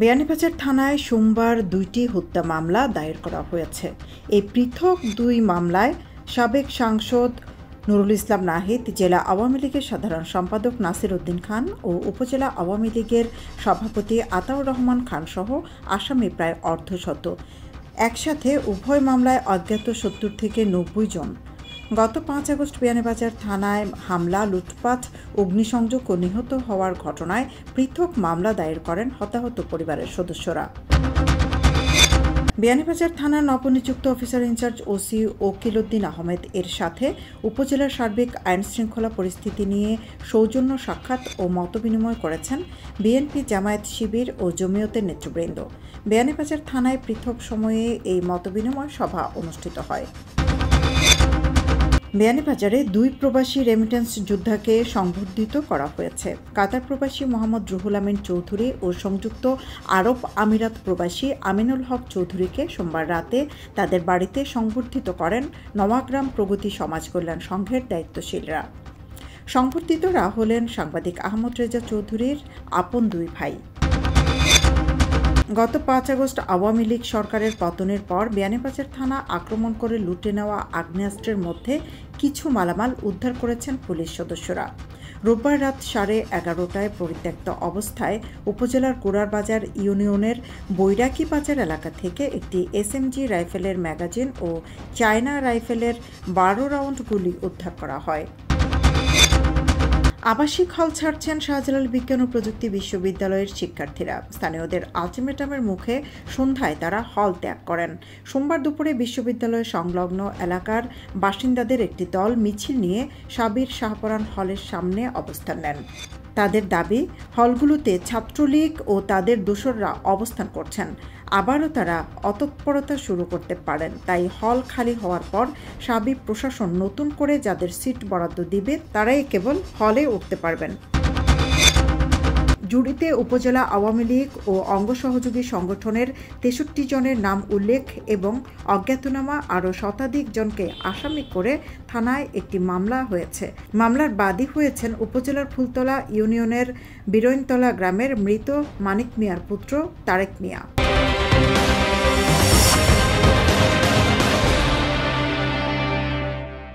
বিয়ানীবাজার থানায় সোমবার ২টি হত্যা মামলা দায়ের করা হয়েছে। এই পৃথক দুই মামলায় সাবেক সাংসদ নুরুল ইসলাম নাহিদ, জেলা আওয়ামী লীগের সাধারণ সম্পাদক নাসির উদ্দিন খান ও উপজেলা আওয়ামী লীগের সভাপতি আতাউর রহমান খান সহ আসামি প্রায় অর্ধশত। একসাথে উভয় মামলায় অজ্ঞাত ৭০ থেকে ৯০ জন। গত ৫ আগস্ট বিয়ানীবাজার থানায় হামলা, লুটপাট, অগ্নিসংযোগ ও নিহত হওয়ার ঘটনায় পৃথক মামলা দায়ের করেন হতাহত পরিবারের সদস্যরা। বিয়ানীবাজার থানার নবনিযুক্ত officer in charge OC Okil Uddin Ahmed এর সাথে উপজেলার সার্বিক আইনশৃঙ্খলা পরিস্থিতি নিয়ে সৌজন্য সাক্ষাৎ ও মতবিনিময় করেছেন বিএনপি, জামায়াত শিবির ও জমিয়তের নেতৃবৃন্দ। বিয়ানীবাজার থানায় পৃথক সময়ে এই মতবিনিময় সভা অনুষ্ঠিত হয়। বিয়ানীবাজারে ২ প্রবাসী রেমিটেন্স যোদ্ধাকে সংবর্ধিত করা হয়েছে। কাতার প্রবাসী মোহাম্মদ রুহুল আমিন চৌধুরী ও সংযুক্ত আরব আমিরাত প্রবাসী আমিনুল হক চৌধুরীকে সোমবার রাতে তাদের বাড়িতে সংবর্ধিত করেন নওয়াগ্রাম প্রগতি সমাজ কল্যাণ সংঘের দায়িত্বশীলরা। সংবর্ধিতরা হলেন সাংবাদিক আহমদ রেজা চৌধুরীর আপন ২ ভাই। গত ৫ আগস্ট আওয়ামী লীগ সরকারের পতনের পর বিয়ানীবাজার থানা আক্রমণ করে লুটে নেওয়া আগ্নেয়াস্ত্রের মধ্যে কিছু মালামাল উদ্ধার করেছেন পুলিশ সদস্যরা। রোববার রাত 11:30টায় পরিত্যক্ত অবস্থায় উপজেলার গোড়ারবাজার ইউনিয়নের বৈরাকি বাজার এলাকা থেকে একটি এসএমজি রাইফেলের ম্যাগাজিন ও চায়না রাইফেলের ১২ রাউন্ড গুলি উদ্ধার করা হয়। আবাসিক হল ছাড়ছেন শাহজালাল বিজ্ঞান ও প্রযুক্তি বিশ্ববিদ্যালয়ের শিক্ষার্থীরা। স্থানীয়দের আলটিমেটামের মুখে সন্ধ্যায় তারা হল ত্যাগ করেন। সোমবার দুপুরে বিশ্ববিদ্যালয় সংলগ্ন এলাকার বাসিন্দাদের একটি দল মিছিল নিয়ে সাবির শাহপরান হলের সামনে অবস্থান নেন। তাদের দাবি, হলগুলোতে ছাত্রলীগ ও তাদের দোসররা অবস্থান করছেন। আবারও তারা অতৎপরতা শুরু করতে পারেন, তাই হল খালি হওয়ার পর সাবির প্রশাসন নতুন করে যাদের সিট বরাদ্দ দিবে তারাই কেবল হলে উঠতে পারবেন। জুরিতে উপজেলা আওয়ামী লীগ ও অঙ্গ সহযোগী সংগঠনের ৬৩ জনের নাম উল্লেখ এবং অজ্ঞাতনামা আরও শতাধিক জনকে আসামি করে থানায় একটি মামলা হয়েছে। মামলার বাদী হয়েছেন উপজেলার ফুলতলা ইউনিয়নের বিরইনতলা গ্রামের মৃত মানিক মিয়ার পুত্র তারেক মিয়া।